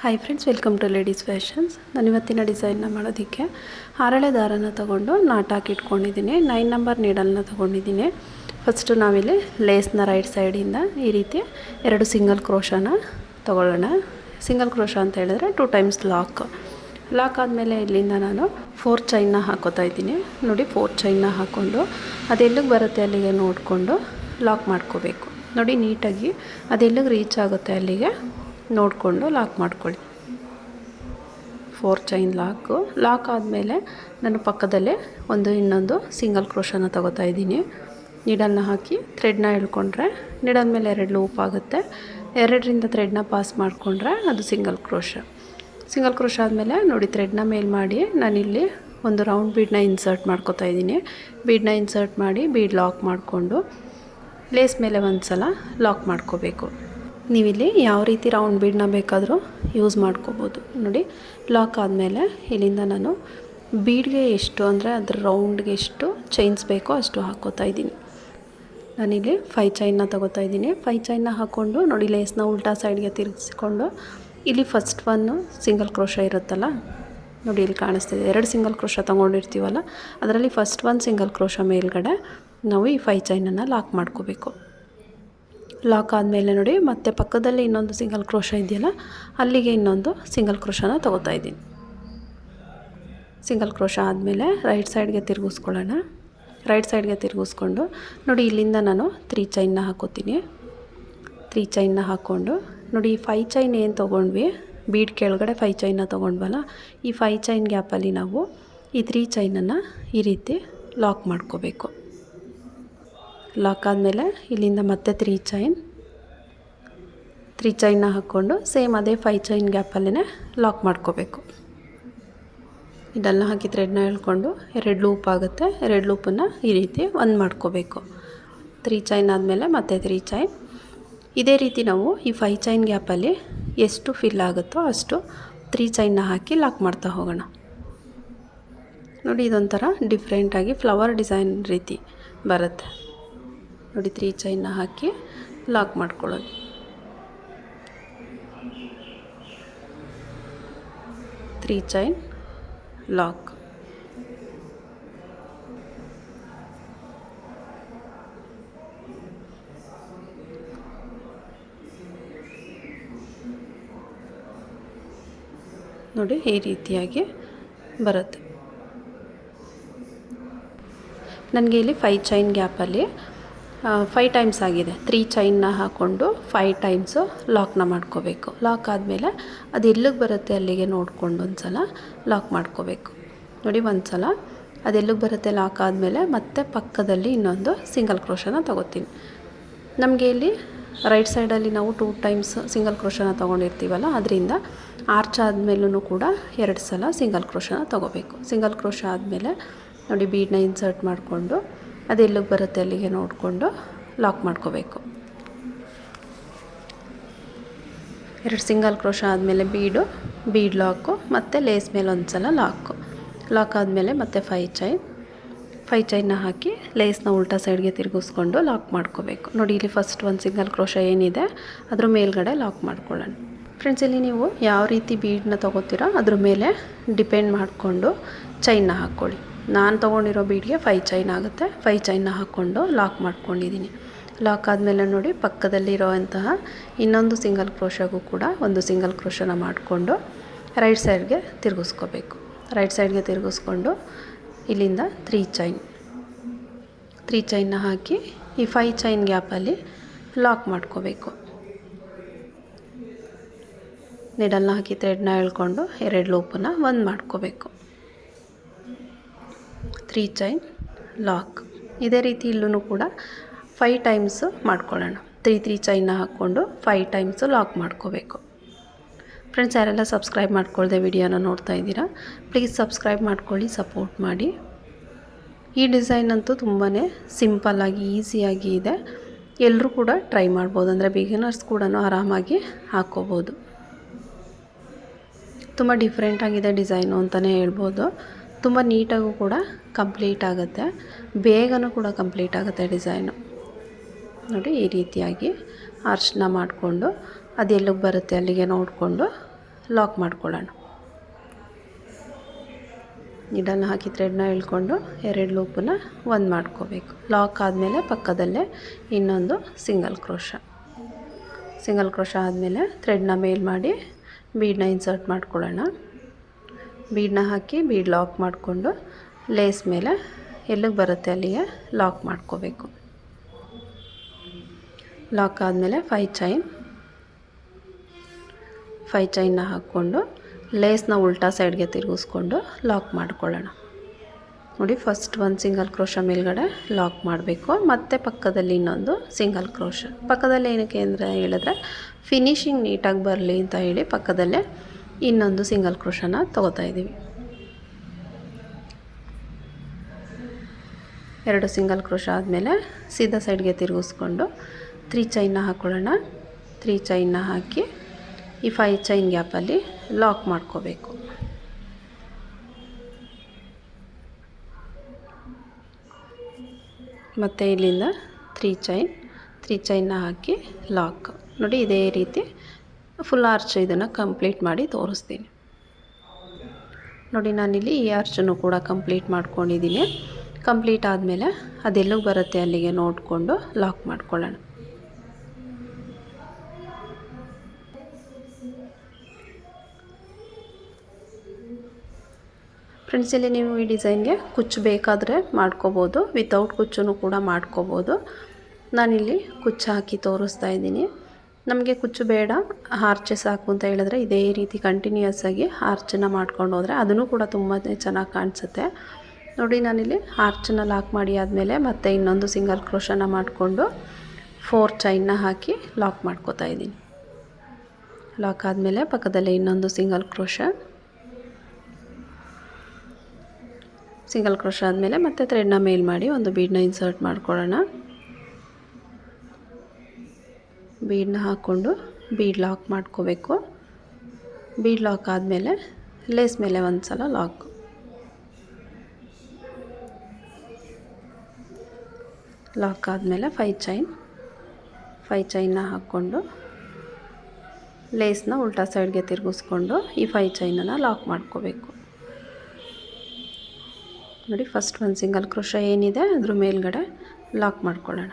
Hi friends, welcome to ladies fashions. ನಾನು ಇವತ್ತಿನ ಡಿಸೈನ್ನ ಮಾಡೋದಕ್ಕೆ ಹರಳೆ ದಾರನ ತೊಗೊಂಡು ನಾಟ್ ಹಾಕಿ ಇಟ್ಕೊಂಡಿದ್ದೀನಿ. 9 ನಂಬರ್ ನೀಡಲ್ನ ತೊಗೊಂಡಿದ್ದೀನಿ. ಫಸ್ಟು ನಾವಿಲ್ಲಿ ಲೇಸ್ನ ರೈಟ್ ಸೈಡಿಂದ ಈ ರೀತಿ 2 ಸಿಂಗಲ್ ಕ್ರೋಶನ ತೊಗೊಳ್ಳೋಣ. ಸಿಂಗಲ್ ಕ್ರೋಶ ಅಂತ ಹೇಳಿದ್ರೆ 2 ಟೈಮ್ಸ್ ಲಾಕ್ ಆದಮೇಲೆ ಇಲ್ಲಿಂದ ನಾನು 4 ಚೈನ್ನ ಹಾಕೋತಾ ಇದ್ದೀನಿ. ನೋಡಿ, 4 ಚೈನ್ನ ಹಾಕ್ಕೊಂಡು ಅದೆಲ್ಲಿಗೆ ಬರುತ್ತೆ ಅಲ್ಲಿಗೆ ನೋಡಿಕೊಂಡು ಲಾಕ್ ಮಾಡ್ಕೋಬೇಕು. ನೋಡಿ, ನೀಟಾಗಿ ಅದೆಲ್ಲಿಗೆ ರೀಚ್ ಆಗುತ್ತೆ ಅಲ್ಲಿಗೆ ನೋಡಿಕೊಂಡು ಲಾಕ್ ಮಾಡ್ಕೊಳ್ಳಿ. 4 ಚೈನ್ ಲಾಕ್ ಆದಮೇಲೆ ನಾನು ಪಕ್ಕದಲ್ಲೇ ಇನ್ನೊಂದು ಸಿಂಗಲ್ ಕ್ರೋಶನ ತಗೋತಾ ಇದ್ದೀನಿ. ನೀಡಲ್ನ ಹಾಕಿ ಥ್ರೆಡ್ನ ಎಳ್ಕೊಂಡ್ರೆ ನೀಡಲ್ ಮೇಲೆ 2 ಲೂಪ್ ಆಗುತ್ತೆ. 2ರಿಂದ ಥ್ರೆಡ್ನ ಪಾಸ್ ಮಾಡಿಕೊಂಡ್ರೆ ಅದು ಸಿಂಗಲ್ ಕ್ರೋಶ ಆದಮೇಲೆ ನೋಡಿ, ಥ್ರೆಡ್ನ ಮೇಲ್ ಮಾಡಿ ನಾನಿಲ್ಲಿ ಒಂದು ರೌಂಡ್ ಬೀಡನ್ನ ಇನ್ಸರ್ಟ್ ಮಾಡ್ಕೋತಾ ಇದ್ದೀನಿ. ಬೀಡನ್ನ ಇನ್ಸರ್ಟ್ ಮಾಡಿ ಬೀಡ್ ಲಾಕ್ ಮಾಡಿಕೊಂಡು ಲೇಸ್ ಮೇಲೆ ಒಂದು ಸಲ ಲಾಕ್ ಮಾಡ್ಕೋಬೇಕು. ನೀವಿಲ್ಲಿ ಯಾವ ರೀತಿ ರೌಂಡ್ ಬೀಡನ್ನ ಬೇಕಾದರೂ ಯೂಸ್ ಮಾಡ್ಕೋಬೋದು. ನೋಡಿ, ಲಾಕ್ ಆದಮೇಲೆ ಇಲ್ಲಿಂದ ನಾನು ಬೀಡ್ಗೆ ಎಷ್ಟು ಅಂದರೆ ಅದ್ರ ರೌಂಡ್ಗೆ ಎಷ್ಟು ಚೈನ್ಸ್ ಬೇಕೋ ಅಷ್ಟು ಹಾಕ್ಕೋತಾ ಇದ್ದೀನಿ. ನಾನಿಲ್ಲಿ 5 ಚೈನ್ನ ತೊಗೋತಾ ಇದ್ದೀನಿ. 5 ಚೈನ್ನ ಹಾಕ್ಕೊಂಡು ನೋಡಿ, ಲೇಸ್ನ ಉಲ್ಟಾ ಸೈಡ್ಗೆ ತಿರುಗಿಸ್ಕೊಂಡು ಇಲ್ಲಿ ಫಸ್ಟ್ ಸಿಂಗಲ್ ಕ್ರೋಶ ಇರುತ್ತಲ್ಲ, ನೋಡಿ ಇಲ್ಲಿ ಕಾಣಿಸ್ತಿದೆ. 2 ಸಿಂಗಲ್ ಕ್ರೋಶ ತೊಗೊಂಡಿರ್ತೀವಲ್ಲ, ಅದರಲ್ಲಿ ಫಸ್ಟ್ ಸಿಂಗಲ್ ಕ್ರೋಶ ಮೇಲ್ಗಡೆ ನಾವು ಈ 5 ಚೈನನ್ನು ಲಾಕ್ ಮಾಡ್ಕೋಬೇಕು. ಲಾಕ್ ಆದಮೇಲೆ ನೋಡಿ, ಮತ್ತೆ ಪಕ್ಕದಲ್ಲಿ ಇನ್ನೊಂದು ಸಿಂಗಲ್ ಕ್ರೋಶ ಇದೆಯಲ್ಲ, ಅಲ್ಲಿಗೆ ಇನ್ನೊಂದು ಸಿಂಗಲ್ ಕ್ರೋಶನ ತೊಗೋತಾ ಇದ್ದೀನಿ. ಸಿಂಗಲ್ ಕ್ರೋಶ ಆದಮೇಲೆ ರೈಟ್ ಸೈಡ್ಗೆ ತಿರುಗಿಸ್ಕೊಳ್ಳೋಣ. ರೈಟ್ ಸೈಡ್ಗೆ ತಿರುಗಿಸ್ಕೊಂಡು ನೋಡಿ, ಇಲ್ಲಿಂದ ನಾನು 3 ಚೈನ್ನ ಹಾಕೋತೀನಿ. 3 ಚೈನ್ನ ಹಾಕ್ಕೊಂಡು ನೋಡಿ, ಈ 5 ಚೈನ್ ಏನು ತೊಗೊಂಡ್ವಿ, ಬೀಡ್ ಕೆಳಗಡೆ 5 ಚೈನ್ನ ತೊಗೊಂಡ್ವಲ್ಲ, ಈ 5 ಚೈನ್ ಗ್ಯಾಪಲ್ಲಿ ನಾವು ಈ 3 ಚೈನನ್ನು ಈ ರೀತಿ ಲಾಕ್ ಮಾಡ್ಕೋಬೇಕು. ಲಾಕ್ ಆದಮೇಲೆ ಇಲ್ಲಿಂದ ಮತ್ತೆ 3 ಚೈನ್ನ ಹಾಕ್ಕೊಂಡು ಸೇಮ್ ಅದೇ 5 ಚೈನ್ ಗ್ಯಾಪಲ್ಲೇ ಲಾಕ್ ಮಾಡ್ಕೋಬೇಕು. ಇದೆಲ್ಲ ಹಾಕಿ ಥ್ರೆಡ್ನ ಎಳ್ಕೊಂಡು 2 ಲೂಪ್ ಆಗುತ್ತೆ. 2 ಲೂಪನ್ನು ಈ ರೀತಿ ಒಂದು ಮಾಡ್ಕೋಬೇಕು. 3 ಚೈನ್ ಆದಮೇಲೆ ಮತ್ತೆ 3 ಚೈನ್. ಇದೇ ರೀತಿ ನಾವು ಈ 5 ಚೈನ್ ಗ್ಯಾಪಲ್ಲಿ ಎಷ್ಟು ಫಿಲ್ ಆಗುತ್ತೋ ಅಷ್ಟು 3 ಚೈನ್ನ ಹಾಕಿ ಲಾಕ್ ಮಾಡ್ತಾ ಹೋಗೋಣ. ನೋಡಿ, ಇದೊಂಥರ ಡಿಫ್ರೆಂಟಾಗಿ ಫ್ಲವರ್ ಡಿಸೈನ್ ರೀತಿ ಬರುತ್ತೆ. ನೋಡಿ, 3 ಚೈನ್ನ ಹಾಕಿ ಲಾಕ್ ಮಾಡ್ಕೊಳ್ಳೋದು. Three chain lock. ನೋಡಿ, ಈ ರೀತಿಯಾಗಿ ಬರುತ್ತೆ. ನನಗೆ ಇಲ್ಲಿ 5 ಚೈನ್ ಗ್ಯಾಪಲ್ಲಿ 5 ಟೈಮ್ಸ್ ಆಗಿದೆ. 3 ಚೈನ್ನ ಹಾಕ್ಕೊಂಡು 5 ಟೈಮ್ಸು ಲಾಕ್ನ ಮಾಡ್ಕೋಬೇಕು. ಲಾಕ್ ಆದಮೇಲೆ ಅದು ಎಲ್ಲಿಗೆ ಬರುತ್ತೆ ಅಲ್ಲಿಗೆ ನೋಡ್ಕೊಂಡು ಒಂದು ಸಲ ಲಾಕ್ ಮಾಡ್ಕೋಬೇಕು. ನೋಡಿ, ಒಂದು ಸಲ ಅದೆಲ್ಲಿಗೆ ಬರುತ್ತೆ ಲಾಕ್ ಆದಮೇಲೆ ಮತ್ತೆ ಪಕ್ಕದಲ್ಲಿ ಇನ್ನೊಂದು ಸಿಂಗಲ್ ಕ್ರೋಶನ ತೊಗೋತೀನಿ. ನಮಗೆ ಇಲ್ಲಿ ರೈಟ್ ಸೈಡಲ್ಲಿ ನಾವು 2 ಟೈಮ್ಸ್ ಸಿಂಗಲ್ ಕ್ರೋಶನ ತೊಗೊಂಡಿರ್ತೀವಲ್ಲ, ಅದರಿಂದ ಆರ್ಚ್ ಆದಮೇಲೂ ಕೂಡ 2 ಸಲ ಸಿಂಗಲ್ ಕ್ರೋಶನ ತೊಗೋಬೇಕು. ಸಿಂಗಲ್ ಕ್ರೋಶ ಆದಮೇಲೆ ನೋಡಿ, ಬೀಡನ್ನ ಇನ್ಸರ್ಟ್ ಮಾಡಿಕೊಂಡು ಅದೆಲ್ಲಿಗೆ ಬರುತ್ತೆ ಅಲ್ಲಿಗೆ ನೋಡಿಕೊಂಡು ಲಾಕ್ ಮಾಡ್ಕೋಬೇಕು. 2 ಸಿಂಗಲ್ ಕ್ರೋಶ ಆದಮೇಲೆ ಬೀಡ್ ಲಾಕು, ಮತ್ತು ಲೇಸ್ ಮೇಲೆ ಒಂದು ಸಲ ಲಾಕ್ ಆದಮೇಲೆ ಮತ್ತೆ 5 ಚೈನ್ನ ಹಾಕಿ ಲೇಸ್ನ ಉಲ್ಟಾ ಸೈಡ್ಗೆ ತಿರುಗಿಸ್ಕೊಂಡು ಲಾಕ್ ಮಾಡ್ಕೋಬೇಕು. ನೋಡಿ, ಇಲ್ಲಿ ಫಸ್ಟ್ ಸಿಂಗಲ್ ಕ್ರೋಶ ಏನಿದೆ ಅದ್ರ ಮೇಲ್ಗಡೆ ಲಾಕ್ ಮಾಡ್ಕೊಳ್ಳೋಣ. ಫ್ರೆಂಡ್ಸ್, ಇಲ್ಲಿ ನೀವು ಯಾವ ರೀತಿ ಬೀಡನ್ನ ತೊಗೋತೀರೋ ಅದ್ರ ಮೇಲೆ ಡಿಪೆಂಡ್ ಮಾಡಿಕೊಂಡು ಚೈನ್ನ ಹಾಕ್ಕೊಳ್ಳಿ. ನಾನು ತೊಗೊಂಡಿರೋ ಬೀಡ್ಗೆ 5 ಚೈನ್ ಆಗುತ್ತೆ. 5 ಚೈನ್ನ ಹಾಕ್ಕೊಂಡು ಲಾಕ್ ಮಾಡ್ಕೊಂಡಿದ್ದೀನಿ. ಲಾಕ್ ಆದಮೇಲೆ ನೋಡಿ, ಪಕ್ಕದಲ್ಲಿರೋವಂತಹ ಇನ್ನೊಂದು ಸಿಂಗಲ್ ಕ್ರೋಶಗೂ ಕೂಡ ಒಂದು ಸಿಂಗಲ್ ಕ್ರೋಶನ ಮಾಡಿಕೊಂಡು ರೈಟ್ ಸೈಡ್ಗೆ ತಿರುಗಿಸ್ಕೋಬೇಕು. ರೈಟ್ ಸೈಡ್ಗೆ ತಿರುಗಿಸ್ಕೊಂಡು ಇಲ್ಲಿಂದ 3 ಚೈನ್ನ ಹಾಕಿ ಈ 5 ಚೈನ್ ಗ್ಯಾಪಲ್ಲಿ ಲಾಕ್ ಮಾಡ್ಕೋಬೇಕು. ನೀಡಲ್ನ ಹಾಕಿ ಥ್ರೆಡ್ನ ಎಳ್ಕೊಂಡು 2 ಲೂಪನ್ನು ಒಂದು ಮಾಡ್ಕೋಬೇಕು. 3 ಚೈನ್ ಲಾಕ್. ಇದೇ ರೀತಿ ಇಲ್ಲೂ ಕೂಡ 5 ಟೈಮ್ಸು ಮಾಡ್ಕೊಳ್ಳೋಣ. 3 ಚೈನ್ನ ಹಾಕ್ಕೊಂಡು 5 ಟೈಮ್ಸು ಲಾಕ್ ಮಾಡ್ಕೋಬೇಕು. ಫ್ರೆಂಡ್ಸ್, ಯಾರೆಲ್ಲ ಸಬ್ಸ್ಕ್ರೈಬ್ ಮಾಡ್ಕೊಳ್ಳದೆ ವಿಡಿಯೋನ ನೋಡ್ತಾ ಇದ್ದೀರಾ, ಪ್ಲೀಸ್ ಸಬ್ಸ್ಕ್ರೈಬ್ ಮಾಡ್ಕೊಳ್ಳಿ, ಸಪೋರ್ಟ್ ಮಾಡಿ. ಈ ಡಿಸೈನ್ ಅಂತೂ ತುಂಬಾ ಸಿಂಪಲ್ಲಾಗಿ ಈಸಿಯಾಗಿ ಇದೆ. ಎಲ್ಲರೂ ಕೂಡ ಟ್ರೈ ಮಾಡ್ಬೋದು. ಅಂದರೆ ಬಿಗಿನರ್ಸ್ ಕೂಡ ಆರಾಮಾಗಿ ಹಾಕ್ಕೋಬೋದು. ತುಂಬ ಡಿಫ್ರೆಂಟಾಗಿದೆ ಡಿಸೈನು ಅಂತಲೇ ಹೇಳ್ಬೋದು. ತುಂಬ ನೀಟಾಗೂ ಕೂಡ ಕಂಪ್ಲೀಟ್ ಆಗುತ್ತೆ, ಬೇಗನೂ ಕೂಡ ಕಂಪ್ಲೀಟ್ ಆಗುತ್ತೆ ಡಿಸೈನು. ನೋಡಿ, ಈ ರೀತಿಯಾಗಿ ಆರ್ಚ್ನ ಮಾಡಿಕೊಂಡು ಅದು ಎಲ್ಲಿಗೆ ಬರುತ್ತೆ ಅಲ್ಲಿಗೆ ನೋಡಿಕೊಂಡು ಲಾಕ್ ಮಾಡ್ಕೊಳ್ಳೋಣ. ನೀಡಲ್ನ ಹಾಕಿ ಥ್ರೆಡ್ನ ಎಳ್ಕೊಂಡು 2 ಲೂಪನ್ನ ಒಂದು ಮಾಡ್ಕೋಬೇಕು. ಲಾಕ್ ಆದಮೇಲೆ ಪಕ್ಕದಲ್ಲೇ ಇನ್ನೊಂದು ಸಿಂಗಲ್ ಕ್ರೋಶ ಆದಮೇಲೆ ಥ್ರೆಡ್ನ ಮೇಲ್ ಮಾಡಿ ಬೀಡನ್ನ ಇನ್ಸರ್ಟ್ ಮಾಡ್ಕೊಳ್ಳೋಣ. ಬೀಡನ್ನ ಹಾಕಿ ಬೀಡ್ ಲಾಕ್ ಮಾಡಿಕೊಂಡು ಲೇಸ್ ಮೇಲೆ ಎಲ್ಲಿಗೆ ಬರುತ್ತೆ ಅಲ್ಲಿಗೆ ಲಾಕ್ ಮಾಡ್ಕೋಬೇಕು. ಲಾಕ್ ಆದಮೇಲೆ 5 ಚೈನ್ನ ಹಾಕ್ಕೊಂಡು ಲೇಸ್ನ ಉಲ್ಟಾ ಸೈಡ್ಗೆ ತಿರುಗಿಸ್ಕೊಂಡು ಲಾಕ್ ಮಾಡ್ಕೊಳ್ಳೋಣ. ನೋಡಿ, ಫಸ್ಟ್ ಒಂದು ಸಿಂಗಲ್ ಕ್ರೋಶ ಮೇಲ್ಗಡೆ ಲಾಕ್ ಮಾಡಬೇಕು. ಮತ್ತು ಪಕ್ಕದಲ್ಲಿ ಇನ್ನೊಂದು ಸಿಂಗಲ್ ಕ್ರೋಶ. ಪಕ್ಕದಲ್ಲಿ ಏನಕ್ಕೆ ಅಂದರೆ ಹೇಳಿದ್ರೆ ಫಿನಿಶಿಂಗ್ ನೀಟಾಗಿ ಬರಲಿ ಅಂತ ಹೇಳಿ ಪಕ್ಕದಲ್ಲೇ ಇನ್ನೊಂದು ಸಿಂಗಲ್ ಕ್ರೋಶನ ತೊಗೋತಾ ಇದ್ದೀವಿ. 2 ಸಿಂಗಲ್ ಕ್ರೋಶ ಆದಮೇಲೆ ಸೀದಾ ಸೈಡ್ಗೆ ತಿರುಗಿಸ್ಕೊಂಡು 3 ಚೈನ್ನ ಹಾಕ್ಕೊಳ್ಳೋಣ. 3 ಚೈನ್ನ ಹಾಕಿ ಈ 5 ಚೈನ್ ಗ್ಯಾಪಲ್ಲಿ ಲಾಕ್ ಮಾಡ್ಕೋಬೇಕು. ಮತ್ತು ಇಲ್ಲಿಂದ 3 ಚೈನ್ನ ಹಾಕಿ ಲಾಕ್. ನೋಡಿ, ಇದೇ ರೀತಿ ಫುಲ್ ಆರ್ಚ್ ಇದನ್ನು ಕಂಪ್ಲೀಟ್ ಮಾಡಿ ತೋರಿಸ್ತೀನಿ. ನೋಡಿ, ನಾನಿಲ್ಲಿ ಈ ಆರ್ಚನ್ನು ಕೂಡ ಕಂಪ್ಲೀಟ್ ಮಾಡ್ಕೊಂಡಿದ್ದೀನಿ. ಕಂಪ್ಲೀಟ್ ಆದಮೇಲೆ ಅದೆಲ್ಲಿಗೆ ಬರುತ್ತೆ ಅಲ್ಲಿಗೆ ನೋಡಿಕೊಂಡು ಲಾಕ್ ಮಾಡ್ಕೊಳ್ಳೋಣ. ಫ್ರೆಂಡ್ಸ್, ಇಲ್ಲಿ ನೀವು ಈ ಡಿಸೈನ್ಗೆ ಕುಚ್ಚು ಬೇಕಾದರೆ ಮಾಡ್ಕೋಬೋದು, ವಿತೌಟ್ ಕುಚ್ಚು ಕೂಡ ಮಾಡ್ಕೋಬೋದು. ನಾನಿಲ್ಲಿ ಕುಚ್ಚು ಹಾಕಿ ತೋರಿಸ್ತಾ ಇದ್ದೀನಿ. ನಮಗೆ ಕುಚ್ಚು ಬೇಡ, ಆರ್ಚೆ ಸಾಕು ಅಂತ ಹೇಳಿದ್ರೆ ಇದೇ ರೀತಿ ಕಂಟಿನ್ಯೂಯಸ್ ಆಗಿ ಆರ್ಚನ್ನು ಮಾಡ್ಕೊಂಡು ಹೋದರೆ ಅದನ್ನು ಕೂಡ ತುಂಬಾ ಚೆನ್ನಾಗಿ ಕಾಣಿಸುತ್ತೆ. ನೋಡಿ, ನಾನಿಲ್ಲಿ ಆರ್ಚನ್ನು ಲಾಕ್ ಮಾಡಿ ಆದಮೇಲೆ ಮತ್ತೆ ಇನ್ನೊಂದು ಸಿಂಗಲ್ ಕ್ರೋಶನ ಮಾಡಿಕೊಂಡು 4 ಚೈನ್ನ ಹಾಕಿ ಲಾಕ್ ಮಾಡ್ಕೋತಾ ಇದ್ದೀನಿ. ಲಾಕ್ ಆದಮೇಲೆ ಪಕ್ಕದಲ್ಲೇ ಇನ್ನೊಂದು ಸಿಂಗಲ್ ಕ್ರೋಶ ಆದಮೇಲೆ ಮತ್ತೆ ಥ್ರೆಡ್ನ ಮೇಲ್ ಮಾಡಿ ಒಂದು ಬೀಡನ್ನ ಇನ್ಸರ್ಟ್ ಮಾಡ್ಕೊಳ್ಳೋಣ. ಬೀಡನ್ನ ಹಾಕ್ಕೊಂಡು ಬೀಡ್ ಲಾಕ್ ಮಾಡ್ಕೋಬೇಕು. ಬೀಡ್ ಲಾಕ್ ಆದಮೇಲೆ ಲೇಸ್ ಮೇಲೆ ಒಂದು ಸಲ ಲಾಕ್ ಆದಮೇಲೆ 5 ಚೈನ್ನ ಹಾಕ್ಕೊಂಡು ಲೇಸ್ನ ಉಲ್ಟಾ ಸೈಡ್ಗೆ ತಿರುಗಿಸ್ಕೊಂಡು ಈ 5 ಚೈನನ್ನು ಲಾಕ್ ಮಾಡ್ಕೋಬೇಕು. ನೋಡಿ, ಫಸ್ಟ್ ಒಂದು ಸಿಂಗಲ್ ಕ್ರೋಶ ಏನಿದೆ ಅದ್ರ ಮೇಲ್ಗಡೆ ಲಾಕ್ ಮಾಡ್ಕೊಳ್ಳೋಣ.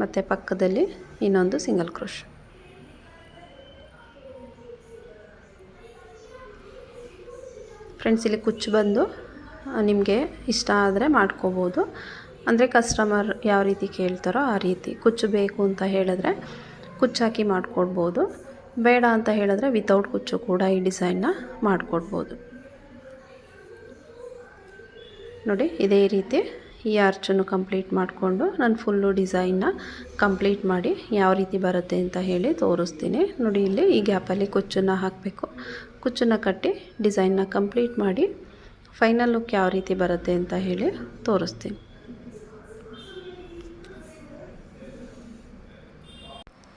ಮತ್ತು ಪಕ್ಕದಲ್ಲಿ ಇನ್ನೊಂದು ಸಿಂಗಲ್ ಕ್ರೋಶ. ಫ್ರೆಂಡ್ಸ್, ಇಲ್ಲಿ ಕುಚ್ಚು ಬಂದು ನಿಮಗೆ ಇಷ್ಟ ಆದರೆ ಮಾಡ್ಕೋಬೋದು. ಅಂದರೆ ಕಸ್ಟಮರ್ ಯಾವ ರೀತಿ ಕೇಳ್ತಾರೋ ಆ ರೀತಿ. ಕುಚ್ಚು ಬೇಕು ಅಂತ ಹೇಳಿದ್ರೆ ಕುಚ್ಚು ಹಾಕಿ ಮಾಡಿಕೊಡ್ಬೋದು. ಬೇಡ ಅಂತ ಹೇಳಿದ್ರೆ ವಿತೌಟ್ ಕುಚ್ಚು ಕೂಡ ಈ ಡಿಸೈನ್ನ ಮಾಡಿಕೊಡ್ಬೋದು. ನೋಡಿ, ಇದೇ ರೀತಿ ಈ ಆರ್ಚನ್ನು ಕಂಪ್ಲೀಟ್ ಮಾಡಿಕೊಂಡು ನಾನು ಫುಲ್ಲು ಡಿಸೈನ್ನ ಕಂಪ್ಲೀಟ್ ಮಾಡಿ ಯಾವ ರೀತಿ ಬರುತ್ತೆ ಅಂತ ಹೇಳಿ ತೋರಿಸ್ತೀನಿ. ನೋಡಿ, ಇಲ್ಲಿ ಈ ಗ್ಯಾಪಲ್ಲಿ ಕುಚ್ಚನ್ನು ಹಾಕಬೇಕು. ಕುಚ್ಚನ್ನು ಕಟ್ಟಿ ಡಿಸೈನ್ನ ಕಂಪ್ಲೀಟ್ ಮಾಡಿ ಫೈನಲ್ ಲುಕ್ ಯಾವ ರೀತಿ ಬರುತ್ತೆ ಅಂತ ಹೇಳಿ ತೋರಿಸ್ತೀನಿ.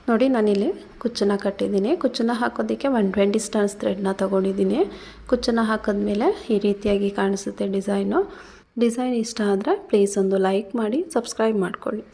ನೋಡಿ, ನಾನಿಲ್ಲಿ ಕುಚ್ಚನ್ನು ಕಟ್ಟಿದ್ದೀನಿ. ಕುಚ್ಚನ್ನು ಹಾಕೋದಕ್ಕೆ 120 ಸ್ಟರ್ನ್ಸ್ ಥ್ರೆಡ್ನ ತೊಗೊಂಡಿದ್ದೀನಿ. ಕುಚ್ಚನ್ನು ಹಾಕಿದ್ಮೇಲೆ ಈ ರೀತಿಯಾಗಿ ಕಾಣಿಸುತ್ತೆ ಡಿಸೈನ್ ಇಷ್ಟ ಆದರೆ ಪ್ಲೀಸ್ ಒಂದು ಲೈಕ್ ಮಾಡಿ, ಸಬ್ಸ್ಕ್ರೈಬ್ ಮಾಡ್ಕೊಳ್ಳಿ.